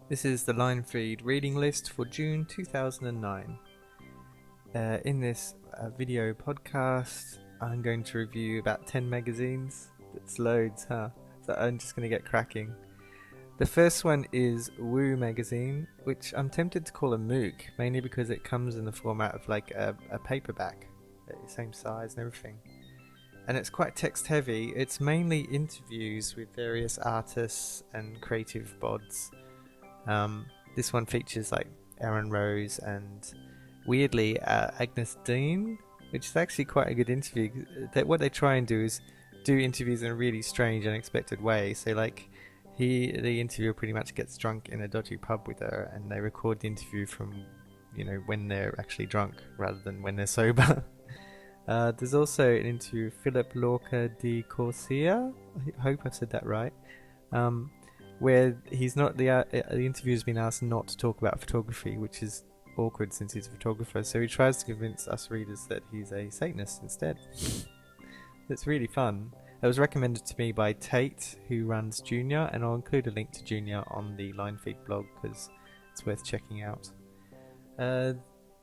This is the Linefeed reading list for June 2009. In this video podcast, I'm going to review about 10 magazines. That's loads, huh? So I'm just going to get cracking. The first one is Wooooo magazine, which I'm tempted to call a MOOC, mainly because it comes in the format of like a paperback, same size and everything. And it's quite text heavy. It's mainly interviews with various artists and creative bods. This one features like Aaron Rose and weirdly Agnes Dean, which is actually quite a good interview. What they try and do is do interviews in a really strange, unexpected way. So like the interviewer pretty much gets drunk in a dodgy pub with her, and they record the interview from when they're actually drunk rather than when they're sober. There's also an interview with Philip Lorca de Corsia. I hope I said that right. Where he's not the interviewer's been asked not to talk about photography, which is awkward since he's a photographer. So he tries to convince us readers that he's a Satanist instead. It's really fun. It was recommended to me by Tate, who runs Junior, and I'll include a link to Junior on the Linefeed blog because it's worth checking out. The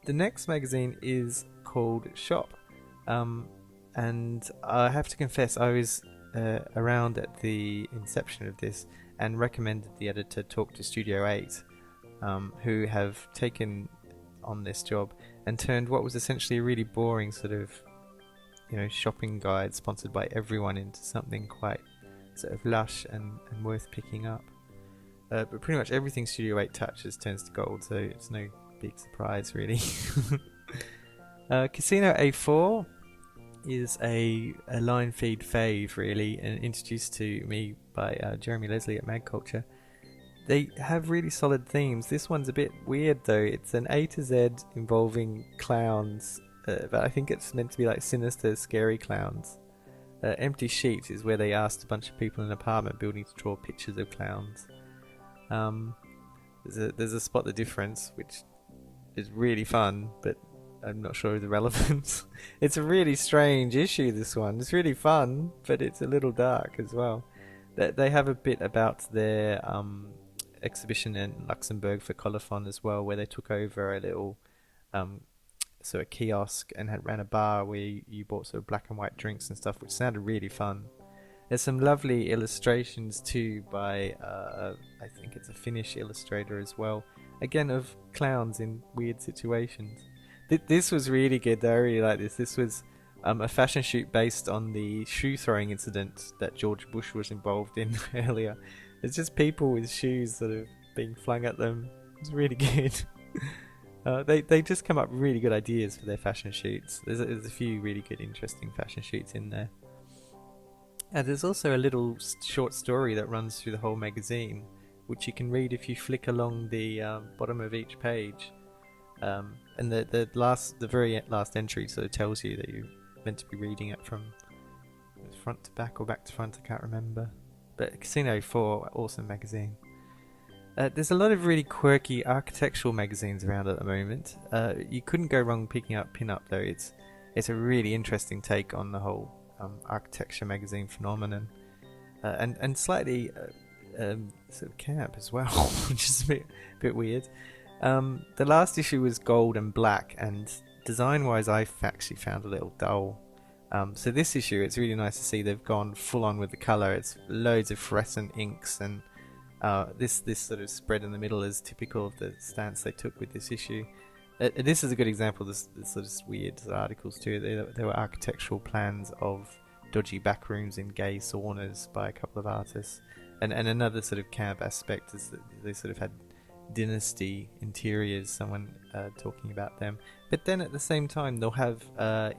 next magazine is called Shop, and I have to confess I was around at the inception of this and recommended the editor talk to Studio 8, who have taken on this job and turned what was essentially a really boring sort of shopping guide sponsored by everyone into something quite sort of lush and worth picking up. But pretty much everything Studio 8 touches turns to gold, so it's no big surprise really. Kasino A4 is a Linefeed fave really, and introduced to me by Jeremy Leslie at Mag Culture. They have really solid themes. This one's a bit weird though. It's an A to Z involving clowns, but I think it's meant to be like sinister, scary clowns. Empty Sheet is where they asked a bunch of people in an apartment building to draw pictures of clowns. There's a Spot the Difference, which is really fun, but I'm not sure of the relevance. It's a really strange issue, this one. It's really fun, but it's a little dark as well. They have a bit about their exhibition in Luxembourg for Colophon as well, where they took over a little sort of kiosk and ran a bar where you bought sort of black and white drinks and stuff, which sounded really fun. There's some lovely illustrations too by I think it's a Finnish illustrator as well, again of clowns in weird situations. This was really good though. I really like this. This was a fashion shoot based on the shoe throwing incident that George Bush was involved in earlier. It's just people with shoes sort of being flung at them. It's really good. They just come up with really good ideas for their fashion shoots. There's a few really good, interesting fashion shoots in there. And there's also a little short story that runs through the whole magazine, which you can read if you flick along the bottom of each page. And the very last entry sort of tells you that you're meant to be reading it from front to back or back to front, I can't remember. But Kasino A4, awesome magazine. There's a lot of really quirky architectural magazines around at the moment. You couldn't go wrong picking up Pinup though. It's a really interesting take on the whole architecture magazine phenomenon, and slightly sort of camp as well, which is a bit weird. The last issue was gold and black, and design-wise I've actually found a little dull. So this issue, it's really nice to see they've gone full on with the colour. It's loads of fluorescent inks, and this sort of spread in the middle is typical of the stance they took with this issue. This is a good example of this sort of weird articles too. There were architectural plans of dodgy back rooms in gay saunas by a couple of artists, and another sort of camp aspect is that they sort of had dynasty interiors, someone talking about them, but then at the same time they'll have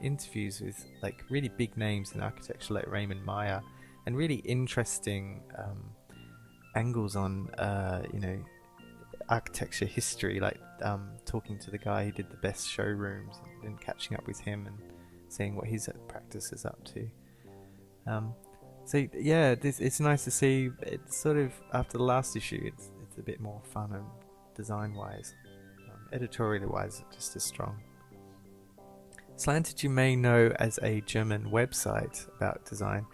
interviews with like really big names in architecture like Raymond Meyer, and really interesting angles on architecture history, like talking to the guy who did the best showrooms and catching up with him and seeing what his practice is up to. So yeah, it's nice to see. It's sort of after the last issue, it's a bit more fun and design-wise, editorially-wise, just as strong. Slanted you may know as a German website about design.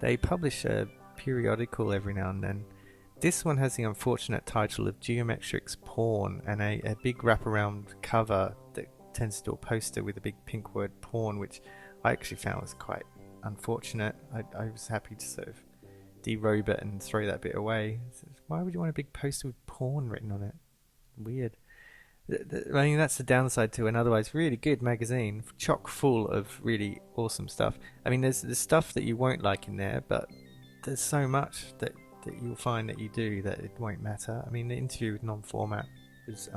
They publish a periodical every now and then. This one has the unfortunate title of Geometrics Porn, and a big wraparound cover that tends to do a poster with a big pink word porn, which I actually found was quite unfortunate. I was happy to sort of derobe it and throw that bit away. Why would you want a big poster with porn written on it? Weird. I mean, that's the downside to an otherwise really good magazine, chock full of really awesome stuff. I mean, there's stuff that you won't like in there, but there's so much that you'll find that you do that it won't matter. I mean, the interview with Non-Format was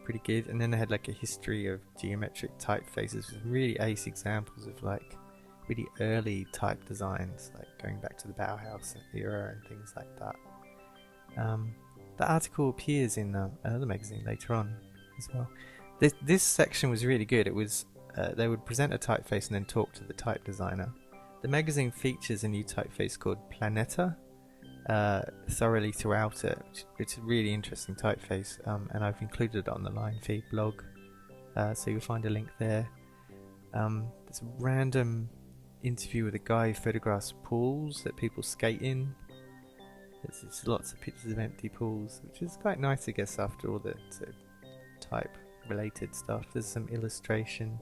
pretty good, and then they had like a history of geometric typefaces with really ace examples of like really early type designs, like going back to the Bauhaus era and things like that. The article appears in another magazine later on as well. This section was really good. It was they would present a typeface and then talk to the type designer. The magazine features a new typeface called Planeta thoroughly throughout it. It's a really interesting typeface, and I've included it on the Linefeed blog, so you'll find a link there. There's a random interview with a guy who photographs pools that people skate in. There's lots of pictures of empty pools, which is quite nice, I guess, after all the sort of type related stuff. There's some illustration.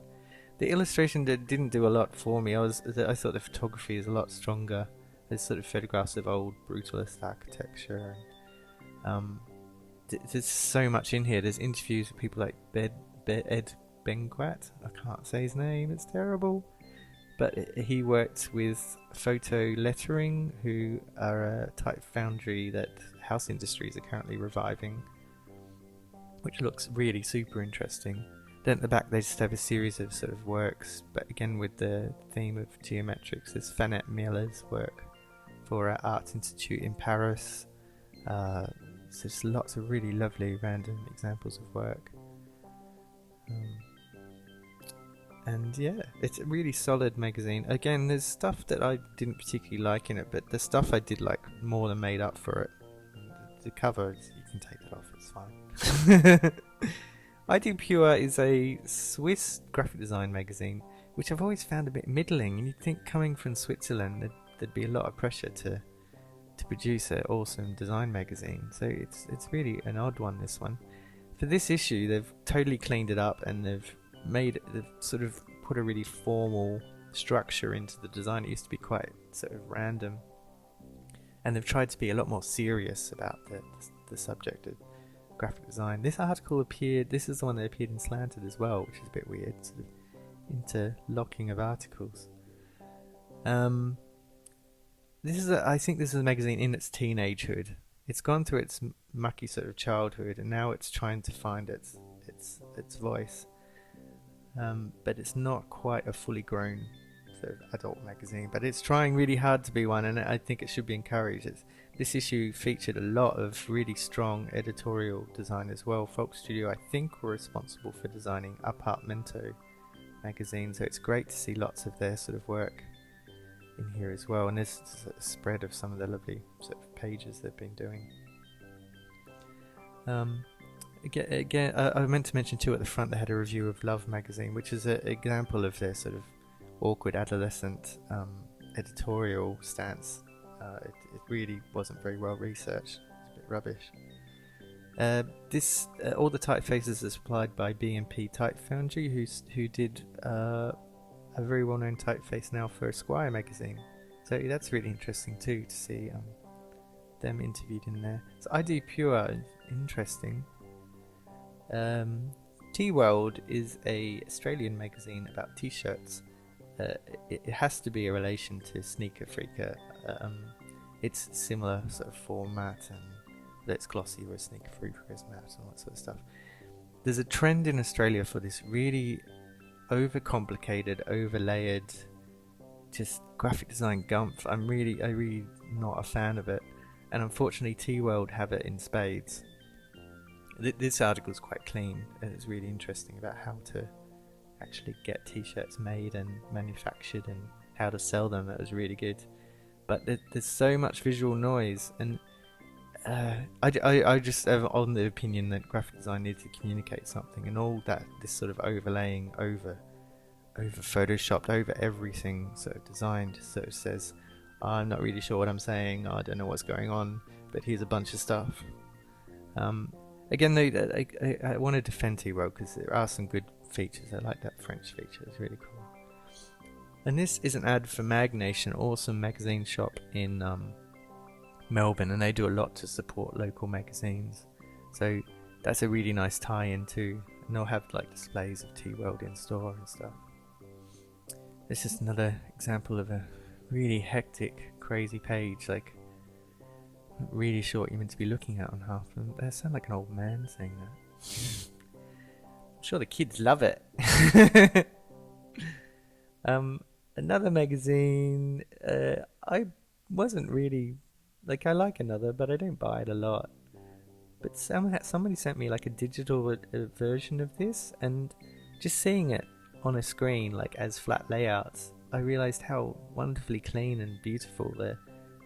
The illustration didn't do a lot for me. I thought the photography is a lot stronger. There's sort of photographs of old brutalist architecture. There's so much in here. There's interviews with people like Ed Benguat. I can't say his name, it's terrible. But he worked with Photo Lettering, who are a type foundry that House Industries are currently reviving, which looks really super interesting. Then at the back they just have a series of sort of works, but again with the theme of geometrics. There's Fanette Miller's work for Art Institute in Paris. So there's lots of really lovely random examples of work. And yeah, it's a really solid magazine. Again, there's stuff that I didn't particularly like in it, but the stuff I did like more than made up for it. The cover, you can take that off, it's fine. idpure is a Swiss graphic design magazine, which I've always found a bit middling. And you'd think coming from Switzerland, there'd be a lot of pressure to produce an awesome design magazine. So it's really an odd one, this one. For this issue, they've totally cleaned it up, and they've sort of put a really formal structure into the design. It used to be quite sort of random, and they've tried to be a lot more serious about the subject of graphic design. This article appeared, this is the one that appeared in Slanted as well, which is a bit weird, sort of interlocking of articles. I think this is a magazine in its teenagehood. It's gone through its mucky sort of childhood, and now it's trying to find its voice. But it's not quite a fully grown sort of adult magazine, but it's trying really hard to be one, and I think it should be encouraged. This issue featured a lot of really strong editorial design as well. Folk Studio, I think, were responsible for designing Apartmento magazine, so it's great to see lots of their sort of work in here as well, and there's a spread of some of the lovely sort of pages they've been doing. Again, I meant to mention too at the front they had a review of Love magazine, which is an example of their sort of awkward adolescent editorial stance. It really wasn't very well researched. It's a bit rubbish. All the typefaces are supplied by B&P Type Foundry, who did a very well-known typeface now for Esquire magazine. So that's really interesting too to see them interviewed in there. So idpure, interesting. T-World is a Australian magazine about t-shirts. It has to be a relation to Sneaker Freaker. It's similar sort of format, and it's glossy whereas Sneaker Freaker is matte and all that sort of stuff. There's a trend in Australia for this really overcomplicated, overlayered, just graphic design gumph. I really not a fan of it, and unfortunately T-World have it in spades. This article is quite clean, and it's really interesting about how to actually get t-shirts made and manufactured and how to sell them. That was really good, but there's so much visual noise, and I just am on the opinion that graphic design needs to communicate something, and all that this sort of overlaying over photoshopped over everything sort of designed sort of says, I'm not really sure what I'm saying, I don't know what's going on, but here's a bunch of stuff. Again, though, I want to defend T-World because there are some good features. I like that French feature, it's really cool. And this is an ad for Mag Nation, an awesome magazine shop in Melbourne, and they do a lot to support local magazines. So that's a really nice tie-in too. And they'll have like displays of T-World in store and stuff. It's just another example of a really hectic, crazy page. Like, really sure what you're meant to be looking at on half of them. That sound like an old man saying that. I'm sure the kids love it. Another magazine. I wasn't really like. I like another, but I don't buy it a lot. But somebody sent me like a digital version of this, and just seeing it on a screen, like as flat layouts, I realized how wonderfully clean and beautiful the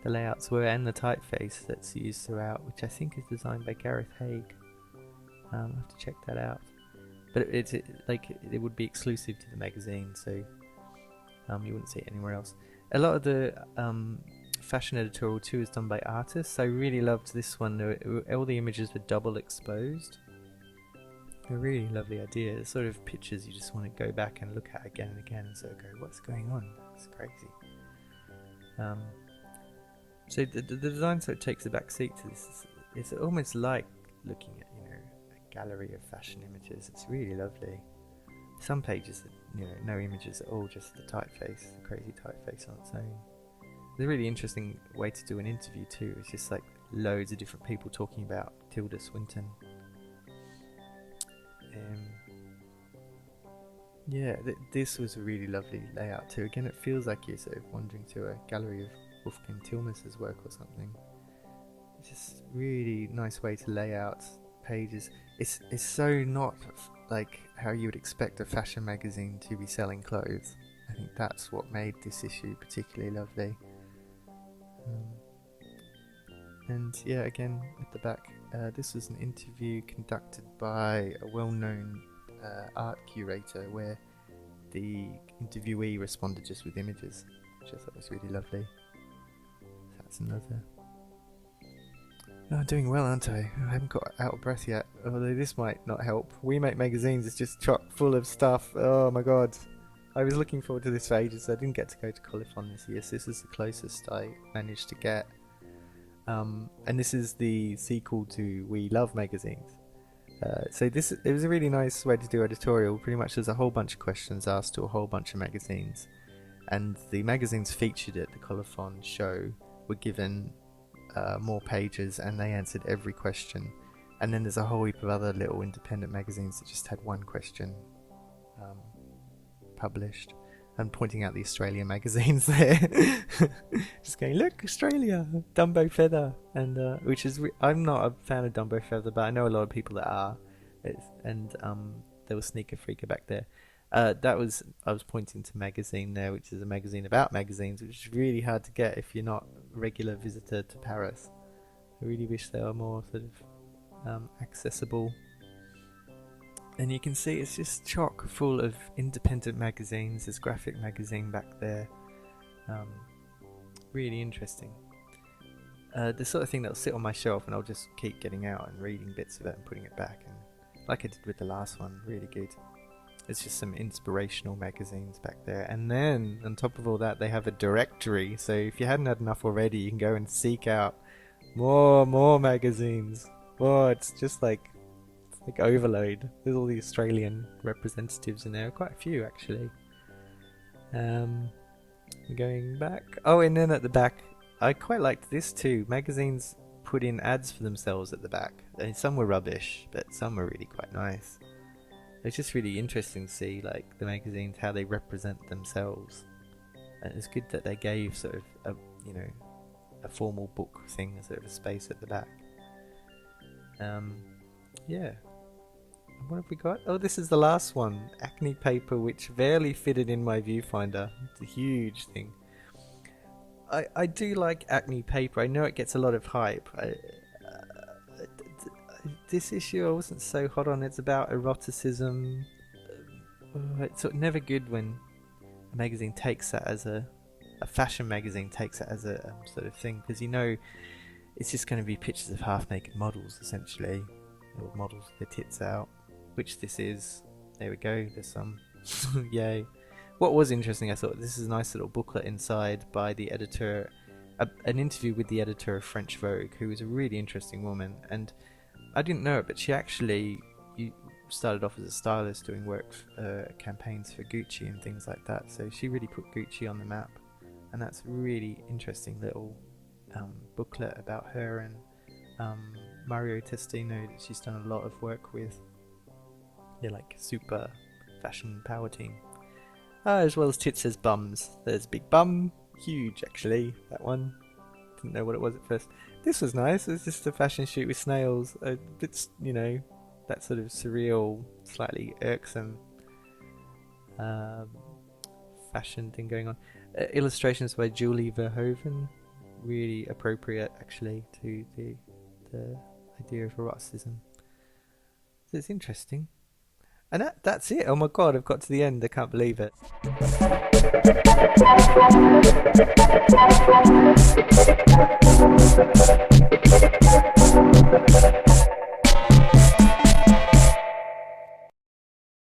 layouts were, and the typeface that's used throughout, which I think is designed by Gareth Haig. I'll have to check that out. But it would be exclusive to the magazine, so you wouldn't see it anywhere else. A lot of the fashion editorial too is done by artists. I really loved this one. All the images were double exposed. A really lovely idea. The sort of pictures you just want to go back and look at again and again and sort of go, what's going on? It's crazy. So the design sort of takes a back seat to this. It's almost like looking at, a gallery of fashion images. It's really lovely. Some pages, no images at all, just the typeface, the crazy typeface on its own. It's a really interesting way to do an interview too. It's just like loads of different people talking about Tilda Swinton. This was a really lovely layout too. Again, it feels like you're sort of wandering through a gallery of Wolfgang Tillmans' work or something. It's just really nice way to lay out pages. It's so not like how you would expect a fashion magazine to be selling clothes. I think that's what made this issue particularly lovely. And yeah, again at the back, this was an interview conducted by a well-known art curator where the interviewee responded just with images, which I thought was really lovely. That's another. Oh, I'm doing well, aren't I? I haven't got out of breath yet, although this might not help. We Make Magazines is just chock full of stuff. Oh my god. I was looking forward to this for ages. I didn't get to go to Colophon this year, so this is the closest I managed to get. And this is the sequel to We Love Magazines. So it was a really nice way to do editorial. Pretty much there's a whole bunch of questions asked to a whole bunch of magazines, and the magazines featured at the Colophon show were given more pages, and they answered every question. And then there's a whole heap of other little independent magazines that just had one question published, and pointing out the Australian magazines there. Just going, look, Australia, Dumbo Feather, and which is I'm not a fan of Dumbo Feather, but I know a lot of people that are. There was Sneaker Freaker back there. I was pointing to Magazine there, which is a magazine about magazines, which is really hard to get if you're not a regular visitor to Paris. I really wish they were more sort of accessible. And you can see it's just chock full of independent magazines. There's Graphic Magazine back there. Really interesting. The sort of thing that'll sit on my shelf and I'll just keep getting out and reading bits of it and putting it back. And like I did with the last one, really good. It's just some inspirational magazines back there. And then, on top of all that, they have a directory. So if you hadn't had enough already, you can go and seek out more magazines. Oh, it's just like overload. There's all the Australian representatives in there. Quite a few, actually. Going back. Oh, and then at the back, I quite liked this too. Magazines put in ads for themselves at the back. And some were rubbish, but some were really quite nice. It's just really interesting to see, like, the magazines, how they represent themselves. And it's good that they gave sort of a formal book thing, sort of a space at the back. Yeah. What have we got? Oh, this is the last one. Acne Paper, which barely fitted in my viewfinder. It's a huge thing. I do like Acne Paper. I know it gets a lot of hype. This issue I wasn't so hot on. It's about eroticism. It's sort of never good when a magazine takes that as a a fashion magazine takes it as a sort of thing, because you know it's just going to be pictures of half-naked models essentially, or models with their tits out, which this is. There we go. There's some. Yay. What was interesting, I thought this is a nice little booklet inside by the editor, an interview with the editor of French Vogue, who was a really interesting woman, and I didn't know it, but she actually started off as a stylist doing work, campaigns for Gucci and things like that, so she really put Gucci on the map, and that's a really interesting little booklet about her and Mario Testino that she's done a lot of work with. They're like super fashion power team. As well as Tits as bums. There's big bum, huge actually, that one. Didn't know what it was at first. This was nice, it was just a fashion shoot with snails. It's, you know, that sort of surreal, slightly irksome fashion thing going on. Illustrations by Julie Verhoeven, really appropriate actually to the idea of eroticism. So it's interesting. And that's it. Oh my god, I've got to the end. I can't believe it.